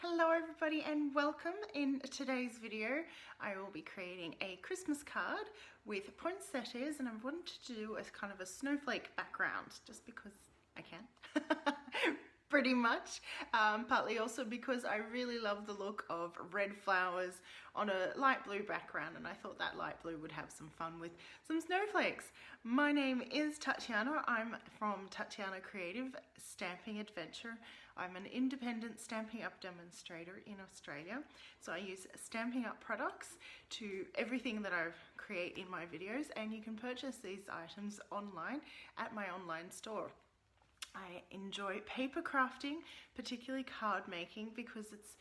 Hello everybody and welcome. In today's video I will be creating a Christmas card with poinsettias, and I wanted to do a kind of a snowflake background just because I can. Pretty much, partly also because I really love the look of red flowers on a light blue background, and I thought that light blue would have some fun with some snowflakes. My name is Tatiana. I'm from Tatiana Creative Stamping Adventure. I'm an independent Stampin' Up demonstrator in Australia, so I use Stampin' Up products to everything that I create in my videos, and you can purchase these items online at my online store. I enjoy paper crafting, particularly card making, because it's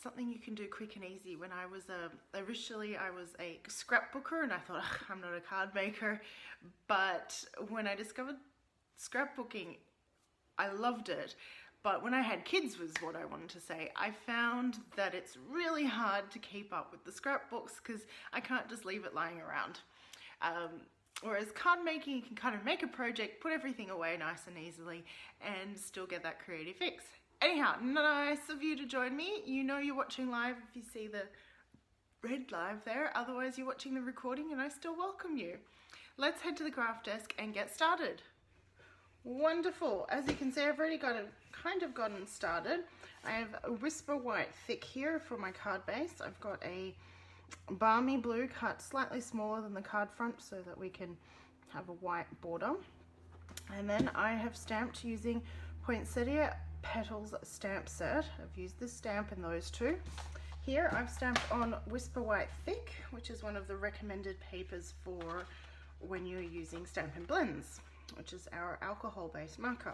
something you can do quick and easy. When I was originally I was a scrapbooker, and I thought, I'm not a card maker, but when I discovered scrapbooking, I loved it. But when I had kids, was what I wanted to say, I found that it's really hard to keep up with the scrapbooks because I can't just leave it lying around. Whereas card making, you can kind of make a project, put everything away nice and easily, and still get that creative fix. Anyhow, nice of you to join me. You know you're watching live if you see the red live there. Otherwise, you're watching the recording, and I still welcome you. Let's head to the craft desk and get started. Wonderful. As you can see, I've already gotten started. I have a Whisper White thick here for my card base. I've got a balmy blue cut slightly smaller than the card front so that we can have a white border, and then I have stamped using Poinsettia Petals stamp set. I've used this stamp and those two. Here I've stamped on Whisper White Thick, which is one of the recommended papers for when you're using Stampin' Blends, which is our alcohol based marker.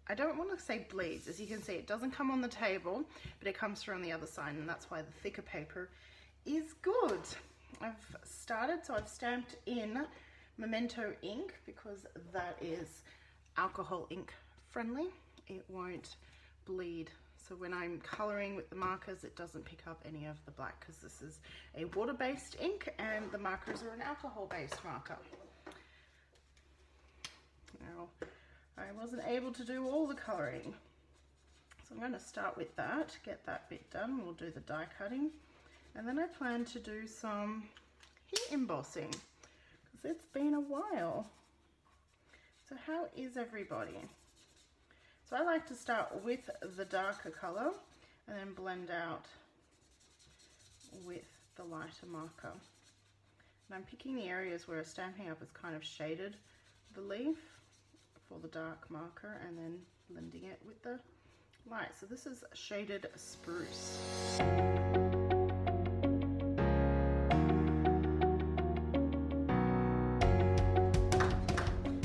I don't want to say bleeds. As you can see, it doesn't come on the table, but it comes through on the other side, and that's why the thicker paper is good. I've started, so I've stamped in Memento ink because that is alcohol ink friendly. It won't bleed. So when I'm coloring with the markers, it doesn't pick up any of the black because this is a water-based ink and the markers are an alcohol-based marker. Now, I wasn't able to do all the colouring, so I'm going to start with that, get that bit done. We'll do the die cutting, and then I plan to do some heat embossing because it's been a while. So how is everybody? So I like to start with the darker colour and then blend out with the lighter marker. And I'm picking the areas where Stampin' Up has kind of shaded the leaf for the dark marker and then blending it with the light. So this is shaded spruce.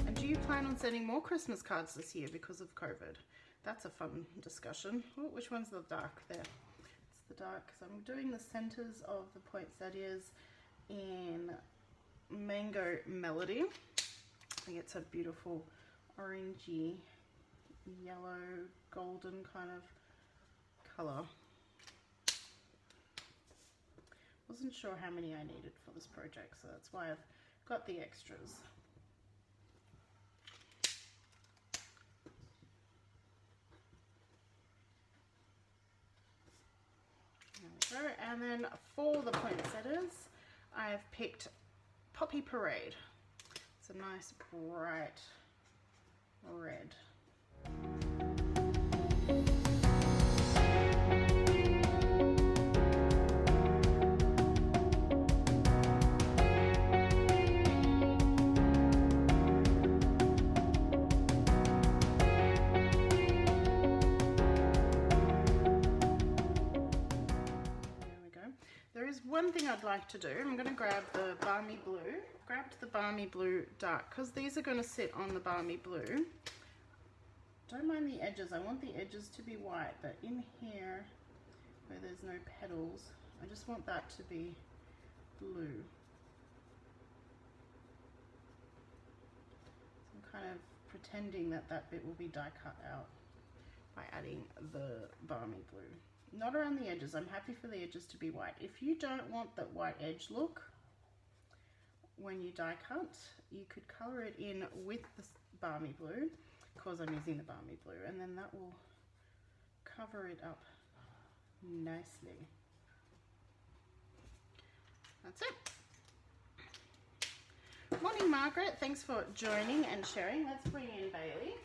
And do you plan on sending more Christmas cards this year because of COVID? That's a fun discussion. Oh, which one's the dark there? It's the dark. So I'm doing the centers of the poinsettias in Mango Melody. I think it's a beautiful orangey, yellow, golden kind of colour. Wasn't sure how many I needed for this project, so that's why I've got the extras. There we go. And then for the poinsettias, I've picked Poppy Parade. It's a nice bright red. There is one thing I'd like to do. I'm going to grab the Balmy Blue. Grabbed the Balmy Blue Dark because these are going to sit on the Balmy Blue. Don't mind the edges. I want the edges to be white, but in here where there's no petals, I just want that to be blue. So I'm kind of pretending that that bit will be die cut out by adding the Balmy Blue. Not around the edges. I'm happy for the edges to be white. If you don't want that white edge look when you die cut, you could colour it in with the Balmy Blue, because I'm using the Balmy Blue, and then that will cover it up nicely. That's it. Morning, Margaret. Thanks for joining and sharing. Let's bring in Bailey.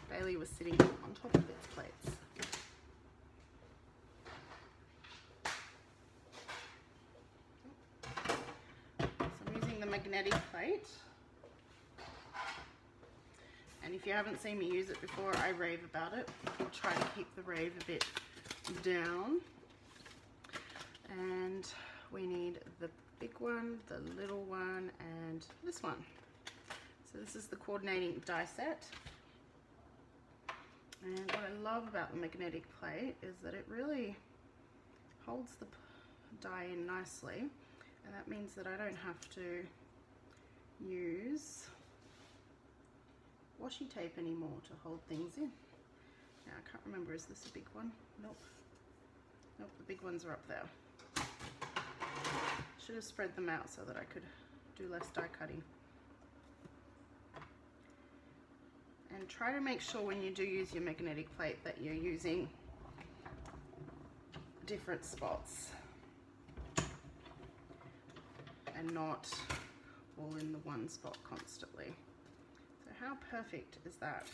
Bailey was sitting on top of its plates. So I'm using the magnetic plate. And if you haven't seen me use it before, I rave about it. I'll try to keep the rave a bit down. And we need the big one, the little one, and this one. So this is the coordinating die set. And what I love about the magnetic plate is that it really holds the die in nicely. And that means that I don't have to use washi tape anymore to hold things in. Now I can't remember, is this a big one? Nope. Nope, the big ones are up there. Should have spread them out so that I could do less die cutting. And try to make sure when you do use your magnetic plate that you're using different spots and not all in the one spot constantly. So how perfect is that?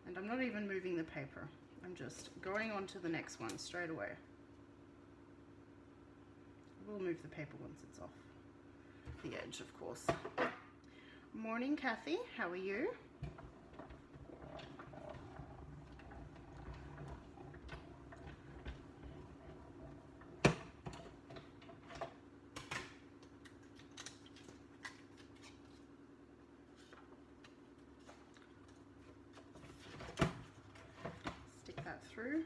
And I'm not even moving the paper. I'm just going on to the next one straight away. We'll move the paper once it's off the edge, of course. Morning, Kathy. How are you? Stick that through.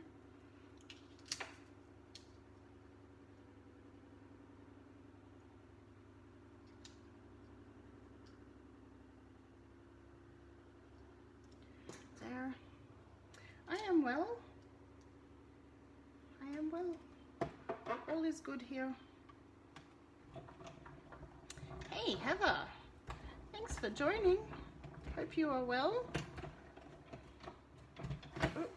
There. I am well. I am well. All is good here. Hey, Heather. Thanks for joining. Hope you are well. Oop.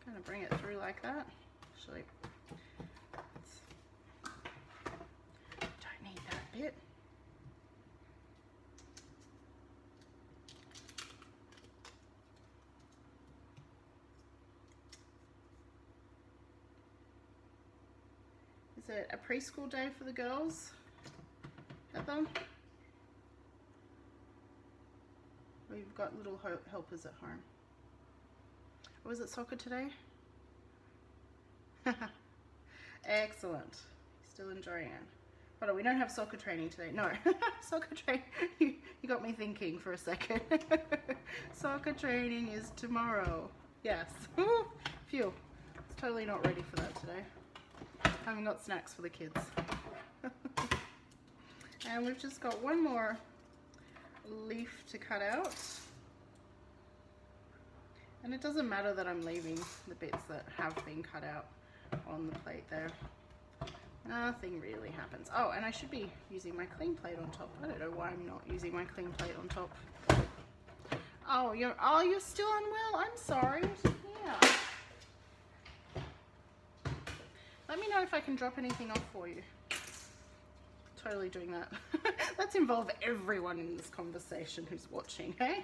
Kind of bring it through like that. Actually, don't need that bit. Is it a preschool day for the girls, Heather? We've got little helpers at home. Or was it soccer today? Excellent. Still enjoying it. Hold on, we don't have soccer training today. No, soccer training. You got me thinking for a second. Soccer training is tomorrow. Yes. Phew. I was totally not ready for that today. Haven't got snacks for the kids. And we've just got one more leaf to cut out. And it doesn't matter that I'm leaving the bits that have been cut out on the plate there. Nothing really happens. Oh, and I should be using my clean plate on top. I don't know why I'm not using my clean plate on top. Oh, you're still unwell? I'm sorry. Yeah. Let me know if I can drop anything off for you. Totally doing that. Let's involve everyone in this conversation who's watching, hey?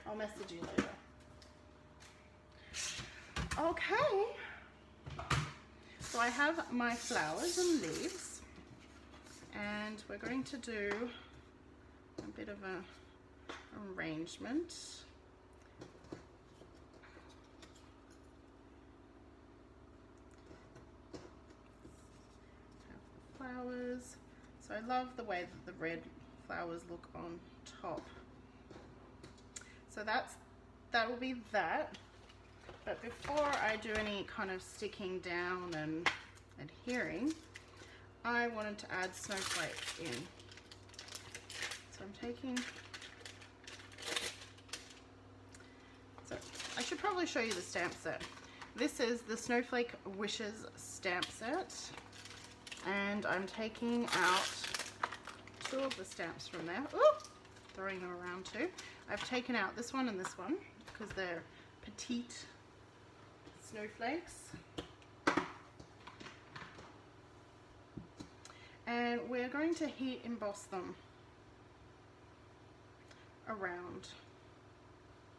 I'll message you later. Okay. So I have my flowers and leaves, and we're going to do a bit of a arrangement. Flowers. So I love the way that the red flowers look on top. So that will be that. But before I do any kind of sticking down and adhering, I wanted to add snowflakes in. So I'm taking, so I should probably show you the stamp set. This is the Snowflake Wishes stamp set. And I'm taking out 2 of the stamps from there. Ooh, throwing them around too. I've taken out this one and this one because they're petite snowflakes. And we're going to heat emboss them around.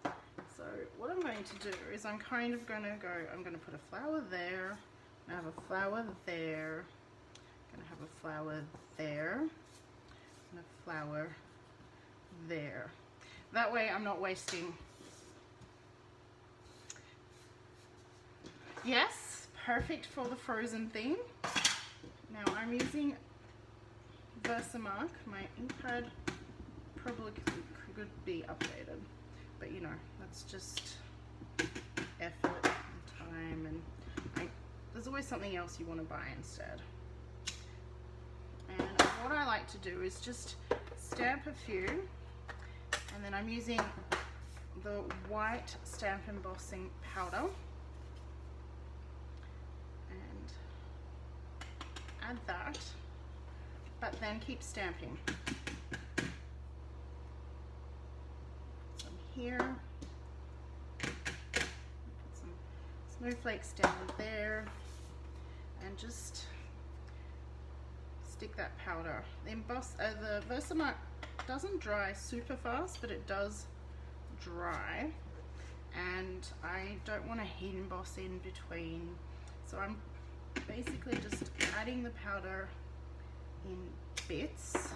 So what I'm going to do is I'm going to put a flower there, I have a flower there, I'm going to have a flower there, and a flower there. That way I'm not wasting. Yes, perfect for the frozen theme. Now I'm using Versamark. My ink pad probably could be updated, but you know, that's just effort and time, and there's always something else you want to buy instead. And what I like to do is just stamp a few, and then I'm using the white stamp embossing powder and add that, but then keep stamping. Some here, put some snowflakes down there, and just stick that powder. The Versamark doesn't dry super fast, but it does dry, and I don't want to heat emboss in between, so I'm basically just adding the powder in bits.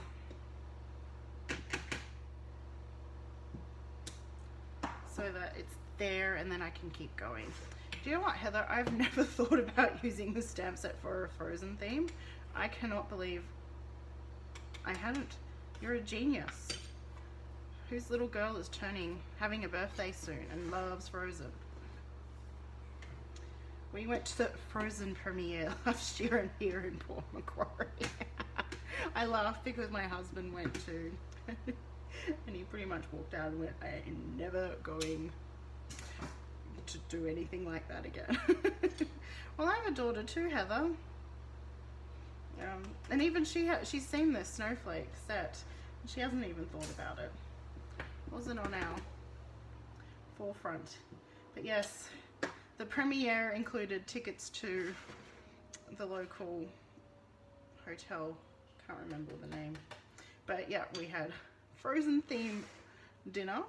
So that it's there and then I can keep going. Do you know what, Heather? I've never thought about using the stamp set for a frozen theme. I cannot believe I hadn't. You're a genius. Whose little girl is having a birthday soon and loves Frozen? We went to the Frozen premiere last year and here in Port Macquarie. I laughed because my husband went too. And he pretty much walked out and went, I am never going to do anything like that again. Well, I have a daughter too, Heather. And even she's seen this snowflake set, and she hasn't even thought about it. Wasn't on our forefront. But yes, the premiere included tickets to the local hotel. Can't remember the name. But yeah, we had Frozen themed dinner,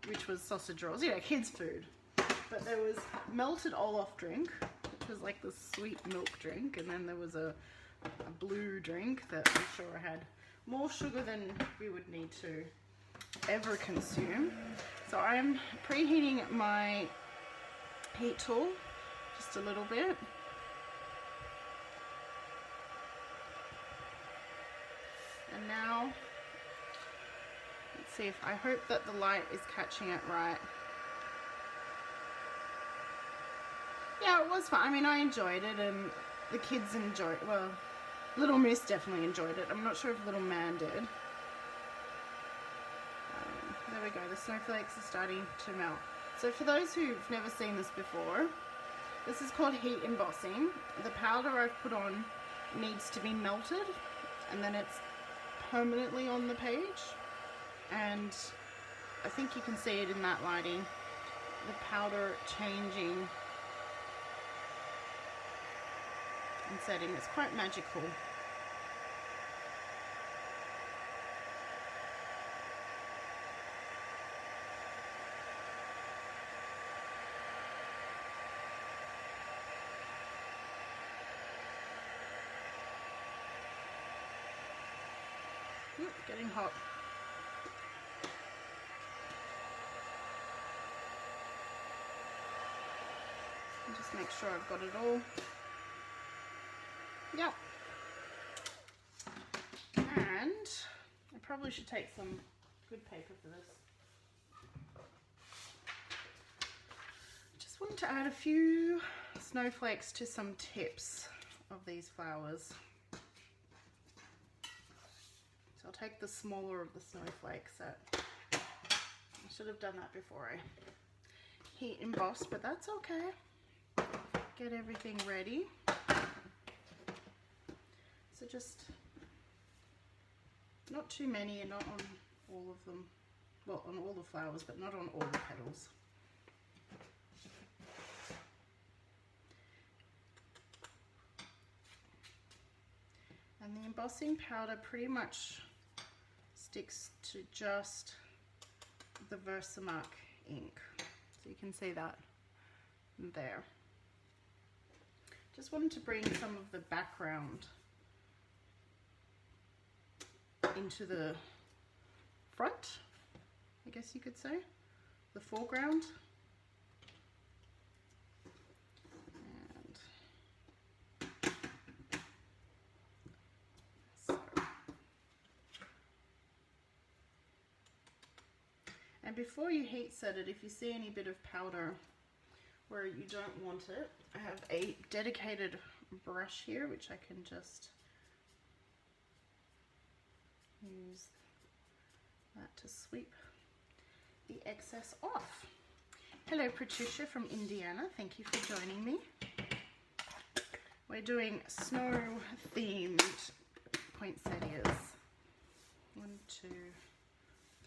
which was sausage rolls, you know, kids food. But there was melted Olaf drink, which was like the sweet milk drink, and then there was a blue drink that I'm sure had more sugar than we would need to ever consume. So I'm preheating my heat tool just a little bit. And now, let's see if, I hope that the light is catching it right. Yeah, it was fun. I mean, I enjoyed it, and the kids enjoyed it. Well, Little Miss definitely enjoyed it. I'm not sure if Little Man did. There we go, the snowflakes are starting to melt. So for those who've never seen this before, this is called heat embossing. The powder I've put on needs to be melted, and then it's permanently on the page. And I think you can see it in that lighting, the powder changing and setting. It's quite magical. Getting hot. And just make sure I've got it all. Yep. And I probably should take some good paper for this. Just wanted to add a few snowflakes to some tips of these flowers. So I'll take the smaller of the snowflake set. I should have done that before I heat embossed, but that's okay. Get everything ready. So just not too many and not on all well, on all the flowers, but not on all the petals. And the embossing powder pretty much sticks to just the Versamark ink. So you can see that there. Just wanted to bring some of the background into the front, I guess you could say, the foreground. And before you heat set it, if you see any bit of powder where you don't want it, I have a dedicated brush here which I can just use that to sweep the excess off. Hello Patricia from Indiana, thank you for joining me. We're doing snow themed poinsettias. 1, 2,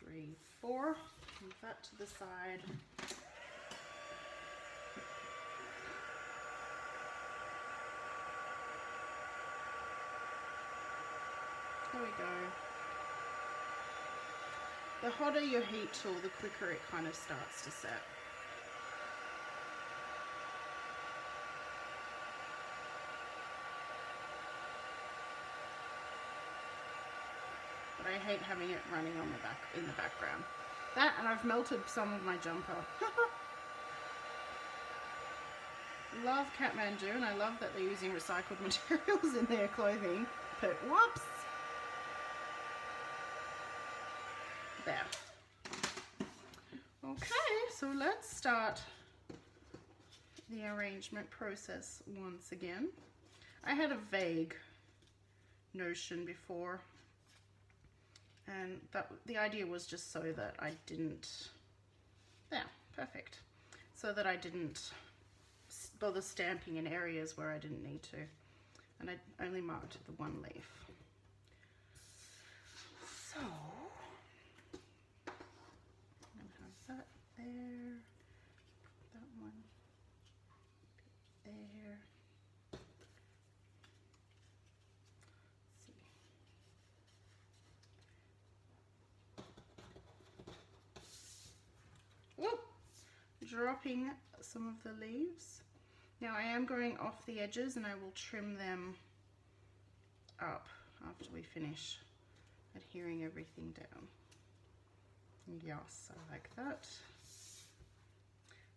3, 4. Move that to the side. There we go. The hotter your heat tool, the quicker it kind of starts to set. But I hate having it running on in the background. That, and I've melted some of my jumper. Love Kathmandu, and I love that they're using recycled materials in their clothing, but whoops! There. Okay, so let's start the arrangement process once again. I had a vague notion before, and the idea was just so that I didn't, there, perfect, so that I didn't bother stamping in areas where I didn't need to, and I only marked the one leaf. So I'm going to have that there, that one there. Whoop! Dropping some of the leaves. Now I am going off the edges and I will trim them up after we finish adhering everything down. Yes, I like that.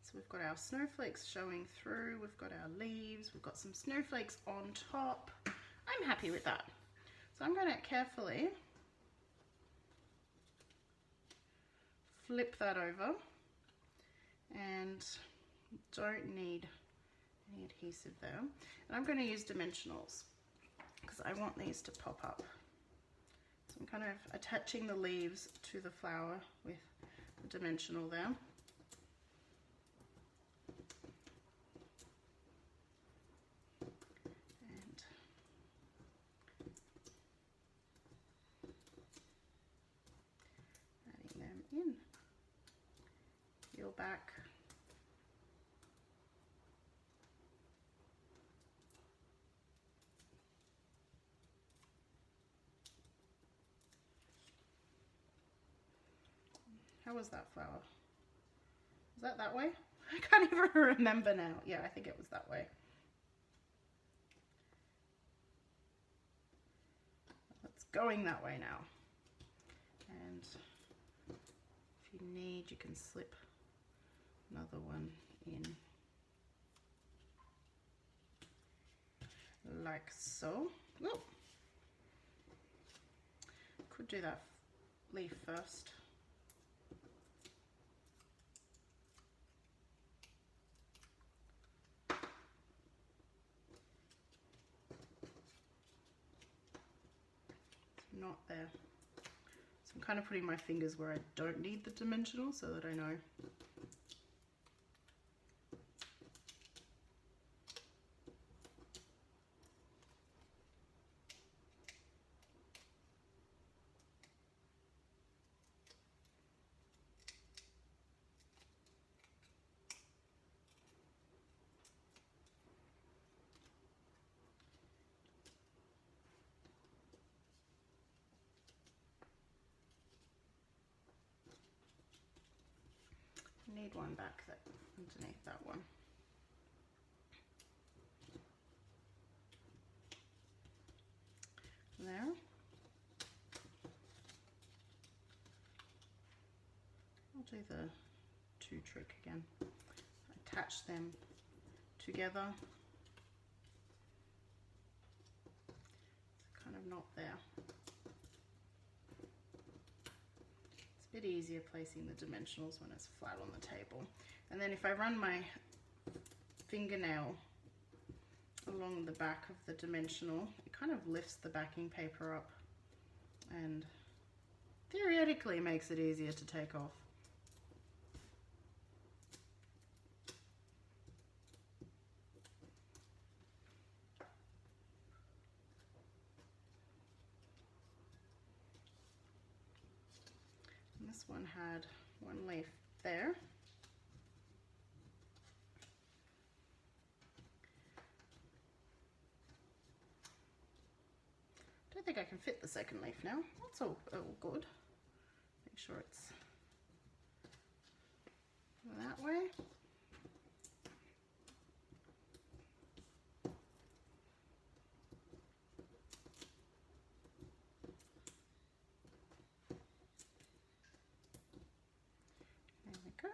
So we've got our snowflakes showing through, we've got our leaves, we've got some snowflakes on top. I'm happy with that. So I'm going to carefully flip that over, and don't need any adhesive there. And I'm going to use dimensionals because I want these to pop up. So I'm kind of attaching the leaves to the flower with the dimensional there. And adding them in. Peel back. How was that flower? Was that way? I can't even remember now. Yeah, I think it was that way. It's going that way now. And if you need, you can slip another one in. Like so. Whoop. Could do that leaf first. Not there. So I'm kind of putting my fingers where I don't need the dimensional so that I know. need one back underneath that one. There. I'll do the two trick again. Attach them together. It's kind of not there. It's a bit easier placing the dimensionals when it's flat on the table. And then if I run my fingernail along the back of the dimensional, it kind of lifts the backing paper up and theoretically makes it easier to take off. And this one had one leaf there. I think I can fit the second leaf now. That's all good. Make sure it's that way. There we go.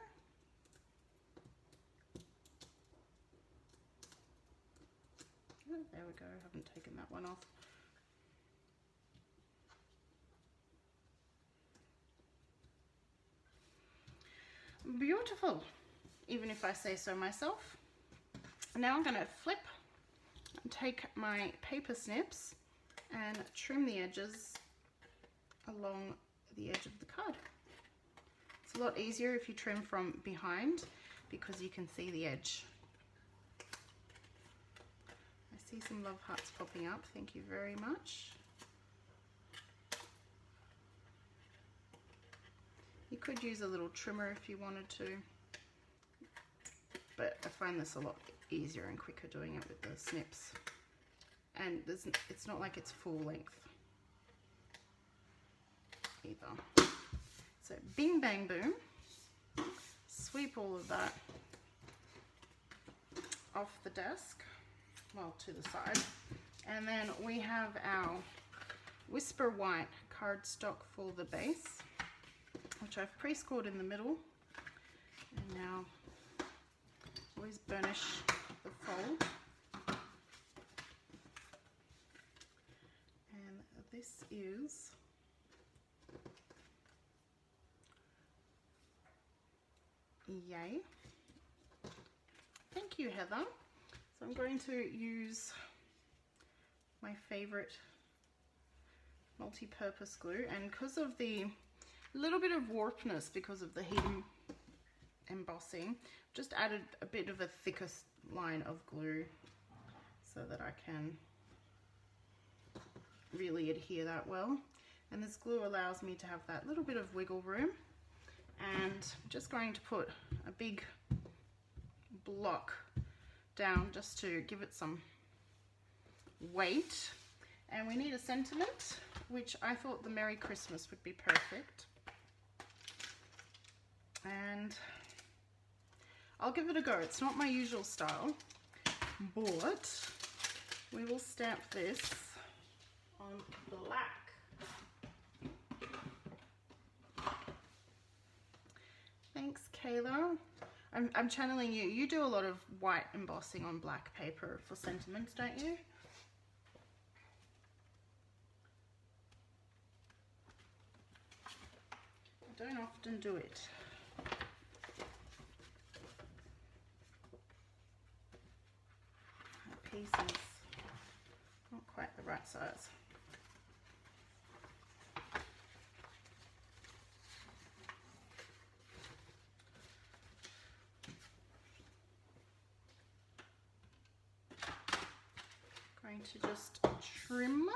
Oh, there we go. I haven't taken that one off. Beautiful, even if I say so myself. Now I'm going to flip and take my paper snips and trim the edges along the edge of the card. It's a lot easier if you trim from behind because you can see the edge. I see some love hearts popping up. Thank you very much. You could use a little trimmer if you wanted to, but I find this a lot easier and quicker doing it with the snips. And it's not like it's full length either. So bing bang boom, sweep all of that off the desk, well, to the side. And then we have our Whisper White cardstock for the base, which I've pre-scored in the middle, and now always burnish the fold. And this is Yay. Thank you, Heather. So I'm going to use my favorite multi-purpose glue, and because of the little bit of warpness because of the heat embossing, just added a bit of a thicker line of glue so that I can really adhere that well. And this glue allows me to have that little bit of wiggle room. And I'm just going to put a big block down just to give it some weight. And we need a sentiment, which I thought the Merry Christmas would be perfect. And I'll give it a go. It's not my usual style, but we will stamp this on black. Thanks, Kayla. I'm channeling you. You do a lot of white embossing on black paper for sentiments, don't you? I don't often do it. That piece is not quite the right size. Going to just trim.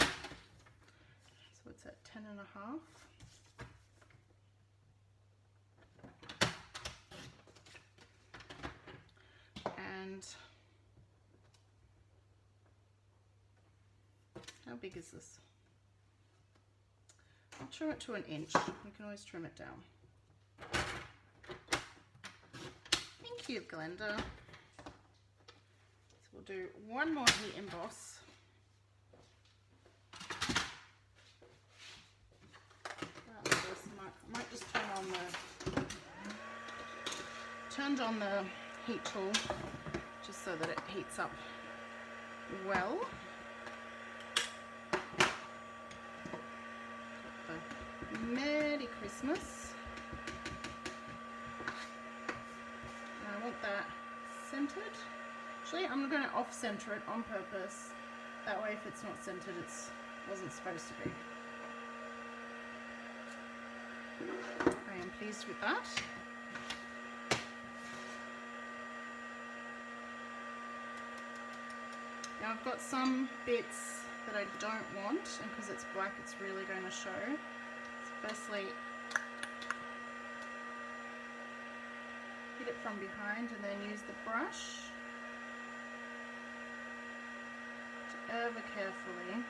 So it's at 10.5. And how big is this? I'll trim it to 1 inch. You can always trim it down. cute blender. So we'll do one more heat emboss. Might just turned on the heat tool just so that it heats up well. Merry Christmas. And I want that centered. Actually, I'm going to off-center it on purpose. That way, if it's not centered, it wasn't supposed to be. I am pleased with that. Now I've got some bits that I don't want, and because it's black, it's really going to show. So firstly, hit it from behind and then use the brush to ever carefully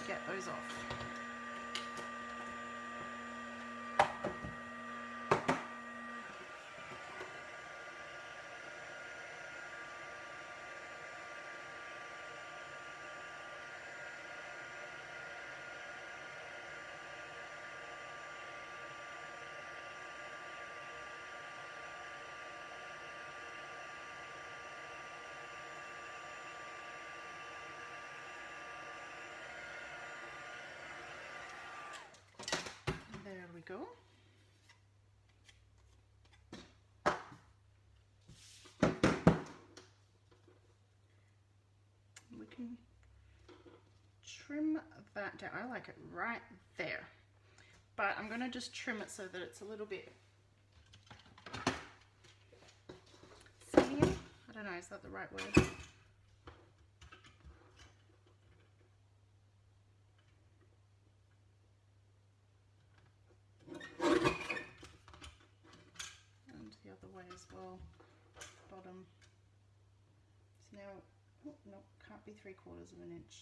get those off. There we go. We can trim that down. I like it right there. But I'm going to just trim it so that it's a little bit skinnier. I don't know, is that the right word? Way as well, bottom. So now, oh, no, can't be 3/4 of an inch.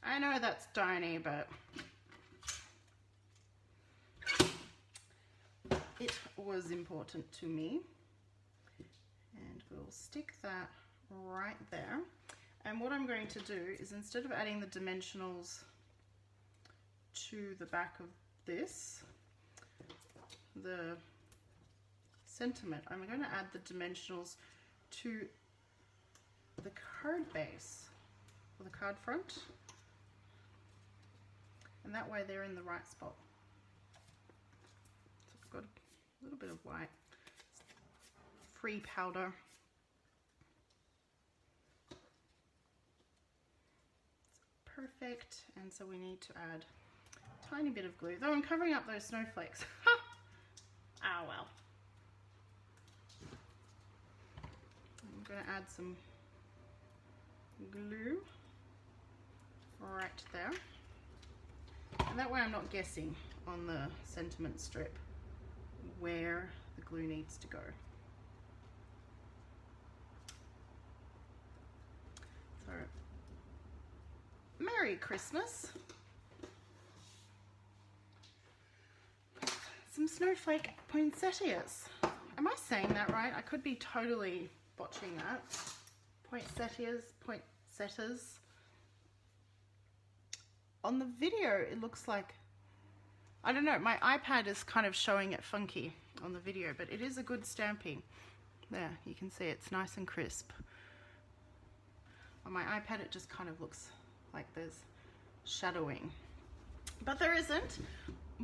I know that's tiny, but it was important to me. And we'll stick that right there. And what I'm going to do is, instead of adding the dimensionals to the back of this, the sentiment, I'm going to add the dimensionals to the card base, or the card front, and that way they're in the right spot. So I've got a little bit of white, free powder. It's perfect, and so we need to add a tiny bit of glue, though I'm covering up those snowflakes. Ah, well. I'm going to add some glue right there. And that way I'm not guessing on the sentiment strip where the glue needs to go. So, Merry Christmas. Some snowflake poinsettias. Am I saying that right? I could be totally botching that. Poinsettias. On the video, it looks like, I don't know, my iPad is kind of showing it funky on the video, but it is a good stamping. There, you can see it's nice and crisp. On my iPad, it just kind of looks like there's shadowing. But there isn't.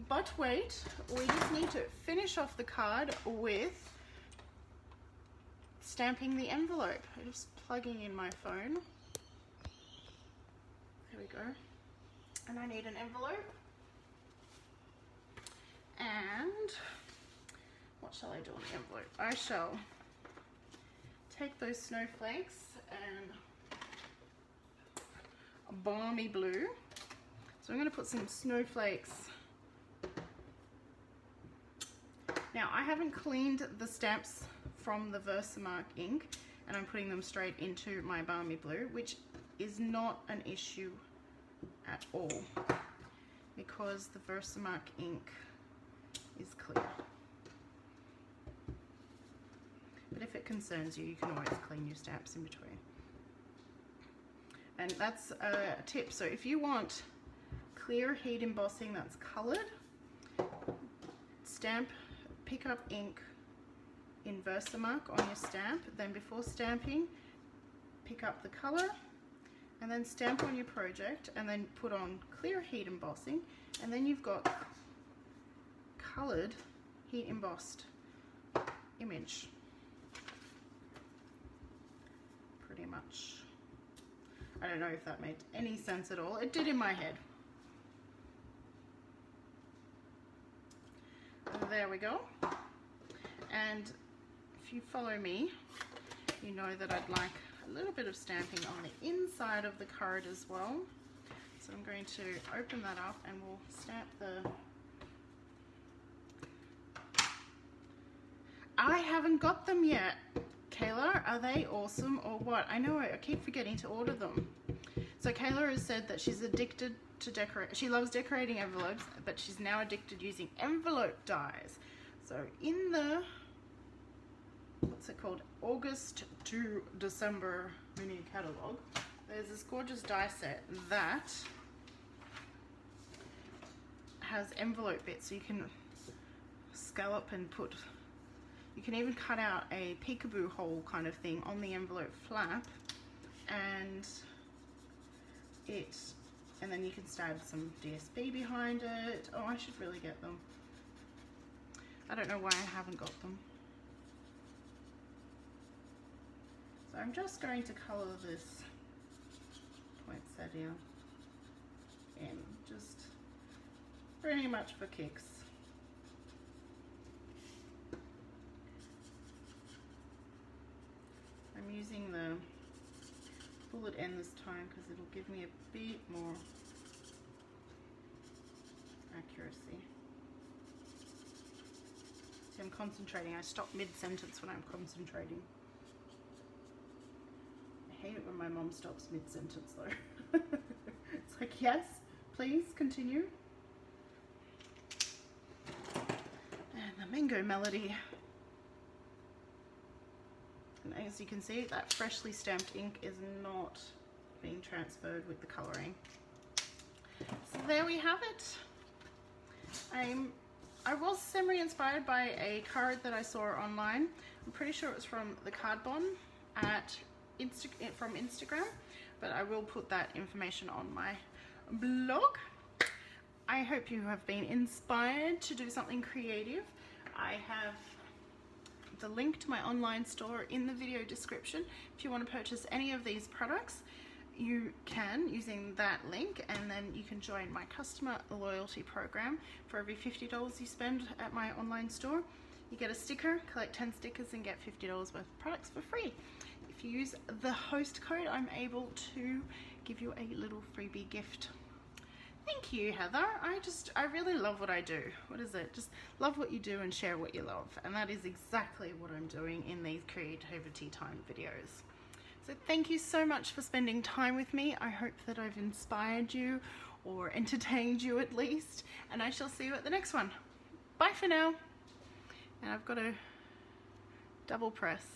But wait, we just need to finish off the card with stamping the envelope. I'm just plugging in my phone. There we go. And I need an envelope. And what shall I do on the envelope? I shall take those snowflakes and a balmy blue. So I'm going to put some snowflakes Now I haven't cleaned the stamps from the Versamark ink, and I'm putting them straight into my Balmy Blue, which is not an issue at all because the Versamark ink is clear. But if it concerns you, you can always clean your stamps in between. And that's a tip. So if you want clear heat embossing that's colored, pick up ink in Versamark on your stamp, then before stamping, pick up the color, and then stamp on your project, and then put on clear heat embossing, and then you've got colored heat embossed image. Pretty much. I don't know if that made any sense at all. It did in my head. There we go. And if you follow me, you know that I'd like a little bit of stamping on the inside of the card as well. So I'm going to open that up and we'll stamp the... I haven't got them yet. Kayla, are they awesome or what? I know, I keep forgetting to order them. So Kayla has said that she's addicted to decorate. She loves decorating envelopes, but she's now addicted using envelope dies. So in the, what's it called, August to December mini catalog, there's this gorgeous die set that has envelope bits, so you can scallop and put, you can even cut out a peekaboo hole kind of thing on the envelope flap, and then you can stab some DSB behind it. Oh, I should really get them. I don't know why I haven't got them. So I'm just going to color this poinsettia in, just pretty much for kicks. I'm using the bullet end this time because it'll give me a bit more accuracy. See, I'm concentrating. I stop mid-sentence when I'm concentrating. I hate it when my mom stops mid-sentence though. It's like, yes, please continue. And the mango melody. And as you can see, that freshly stamped ink is not being transferred with the colouring. So there we have it. I was semi-inspired by a card that I saw online. I'm pretty sure it was from the Card Bon from Instagram, but I will put that information on my blog. I hope you have been inspired to do something creative. I have the link to my online store in the video description. If you want to purchase any of these products, you can using that link, and then you can join my customer loyalty program. For every $50 you spend at my online store, you get a sticker. Collect 10 stickers and get $50 worth of products for free. If you use the host code, I'm able to give you a little freebie gift. Thank you, Heather. I really love what I do. What is it? Just love what you do and share what you love. And that is exactly what I'm doing in these Creativity Time videos. So thank you so much for spending time with me. I hope that I've inspired you or entertained you at least. And I shall see you at the next one. Bye for now. And I've got to double press.